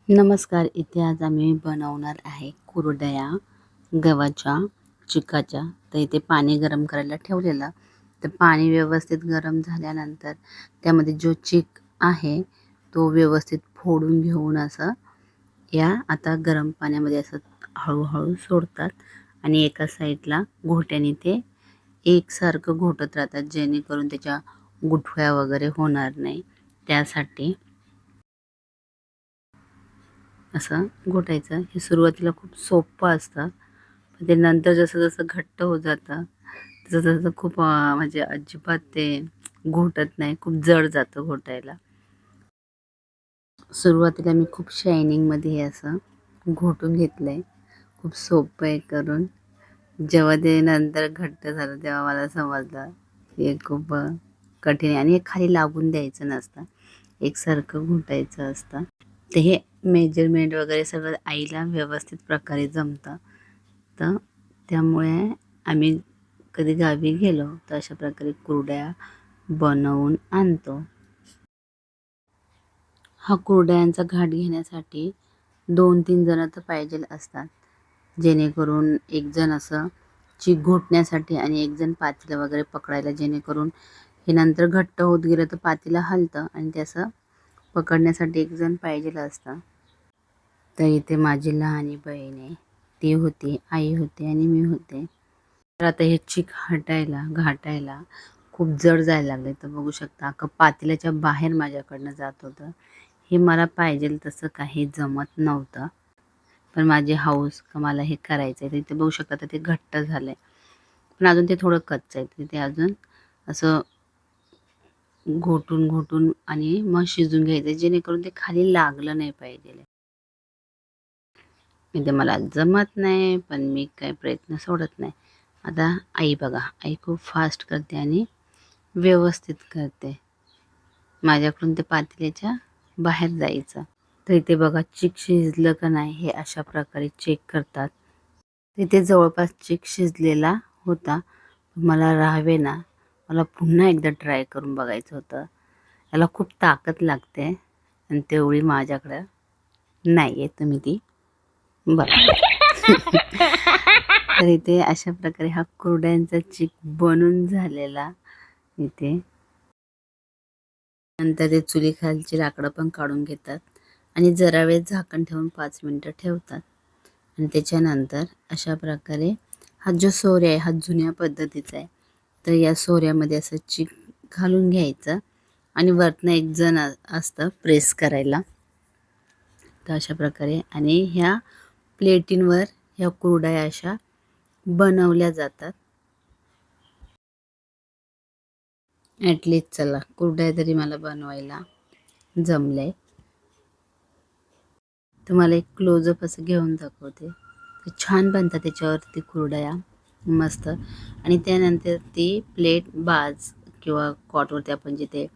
नमस्कार. इथे आज आम्ही बनवणार आहे कुरडया गव्हाच्या चिकाच्या. तर इथे पाणी गरम करायला ठेवलेलं. तर पाणी व्यवस्थित गरम झाल्यानंतर त्यामध्ये जो चिक आहे तो व्यवस्थित फोडून घेऊन असं या आता गरम पाण्यामध्ये असं हळूहळू सोडतात आणि एका साईडला घोट्याने ते एकसारखं घोटत राहतात, जेणेकरून त्याच्या गुठळ्या वगैरे होणार नाही त्यासाठी असं घोटायचं. हे सुरुवातीला खूप सोपं असतं, पण ते नंतर जसं-जसं घट्ट होत जातं, तसं-तसं खूप म्हणजे अजिबात ते घोटत नाही. खूप जड जातं घोटायला. सुरुवातीला मी खूप शायनिंगमध्ये हे असं घोटून घेतलंय. खूप सोपं आहे करून. जेव्हा ते नंतर घट्ट झालं, तेव्हा मला समजलं हे खूप कठीण आहे आणि हे खाली लागून द्यायचं नसतं. एकसारखं घोटायचं असतं. ते हे मेजरमेंट वगैरे सगळं आईला व्यवस्थित प्रकारे जमतं. तर त्यामुळे आम्ही कधी गावी गेलो तर अशा प्रकारे कुरडया बनवून आणतो. हा कुरडयांचा घाट घेण्यासाठी 2-3 जण तर पाहिजेल असतात. जेणेकरून एक जण असं चीक घोटण्यासाठी आणि एक जण पातेलं वगैरे पकडायला, जेणेकरून हे नंतर घट्ट होत गेलं तर पातेलं हलतं आणि ते असं पकडण्यासाठी एक जण पाहिजेल असतं. तर इथे माझी लहानी बहीण आहे, ती होती, आई होती आणि मी होते. तर आता हे चिक घाटायला खूप जड जायला लागले. तर बघू शकता अख्खं पातेल्याच्या बाहेर माझ्याकडनं जात होतं. हे मला पाहिजेल तसं काही जमत नव्हतं. पण माझी हौस का मला हे करायचं आहे. तर इथे बघू शकता तर ते घट्ट झालं आहे. पण अजून ते थोडं कच्चं आहे. तिथे अजून असं घोटून आणि मग शिजून घ्यायचं, जेणेकरून ते खाली लागलं नाही पाहिजे. म्हणजे मला जमत नाही, पण मी काही प्रयत्न सोडत नाही. आता आई बघा, आई खूप फास्ट करते आणि व्यवस्थित करते. माझ्याकडून ते पातेल्याच्या बाहेर जायचं. तर इथे बघा चिक शिजलं का नाही हे अशा प्रकारे चेक करतात. तिथे जवळपास चिक शिजलेला होता. मला राहावेना, मला पुन्हा एकदा ट्राय करून बघायचं होतं. याला खूप ताकद लागते आणि तेवढी माझ्याकडं नाही आहे. तुम्ही ती बघा. तर इथे अशा प्रकारे हा कुरडयांचा चिक बनून झालेला इथे. नंतर ते चुलीखालची लाकडं पण काढून घेतात आणि जरा वेळ झाकण ठेवून 5 मिनिटं ठेवतात आणि त्याच्यानंतर अशा प्रकारे हा जो सोऱ्या आहे हा जुन्या पद्धतीचा आहे. तर या सोऱ्यामध्ये असं चिक घालून घ्यायचं आणि वरनं एक जण असतं प्रेस करायला. तर अशा प्रकारे आणि ह्या प्लेटींवर ह्या कुरडया अशा बनवल्या जातात. ॲटलीस्ट चला कुरडया तरी मला बनवायला जमलंय. तुम्हाला एक क्लोजअप असं घेऊन दाखवते. ते छान बनतात त्याच्यावरती कुरडया मस्त. आणि त्यानंतर ती प्लेट बाज किंवा कॉटवरती आपण जिथे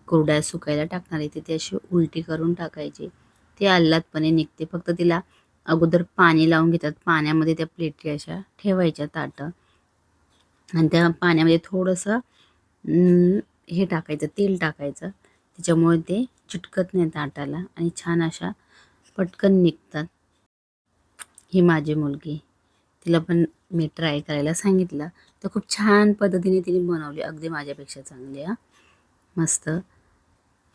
कुरडया सुकायला टाकणार आहे तिथे अशी उलटी करून टाकायची. ती आल्हादपणे निघते. फक्त तिला अगोदर पाणी लावून घेतात. पाण्यामध्ये त्या प्लेटी अशा ठेवायच्या ताटं आणि त्या पाण्यामध्ये थोडंसं हे टाकायचं, तेल टाकायचं. त्याच्यामुळे ते चिटकत नाही ताटाला आणि छान अशा पटकन निघतात. ही माझी मुलगी, तिला पण मी ट्राय करायला सांगितलं, तर खूप छान पद्धतीने तिने बनवली. अगदी माझ्यापेक्षा चांगली हां, मस्त.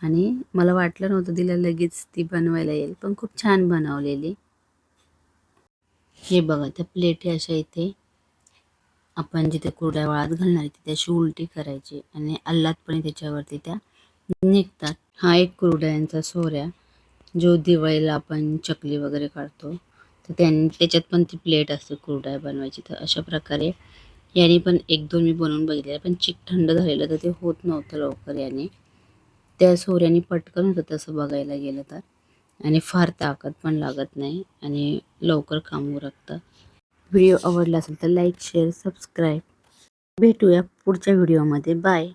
आणि मला वाटलं नव्हतं तिला लगेच ती बनवायला येईल, पण खूप छान बनवलेली. हे बघा त्या प्लेटी अशा इथे आपण जिथे कुरडया वाळत घालणार आहे तिथे अशी उलटी करायची आणि आल्हादपणे त्याच्यावरती त्या निघतात. हा एक कुरडयांचा सोऱ्या जो दिवाळीला आपण चकली वगैरे काढतो, तर त्याच्यात पण ती प्लेट असते कुरडया बनवायची. तर अशा प्रकारे याने पण 1-2 मी बनवून बघितले, पण चिक थंड झालेलं तर ते होत नव्हतं लवकर याने. त्या सोऱ्याने पटकन होतं तसं बघायला गेलं तर आणि फार ताकद पण लागत नाही आणि लवकर काम उरकतं. व्हिडिओ आवडला असेल तर लाईक, शेअर, सबस्क्राईब. भेटूया पुढच्या व्हिडिओमध्ये. बाय.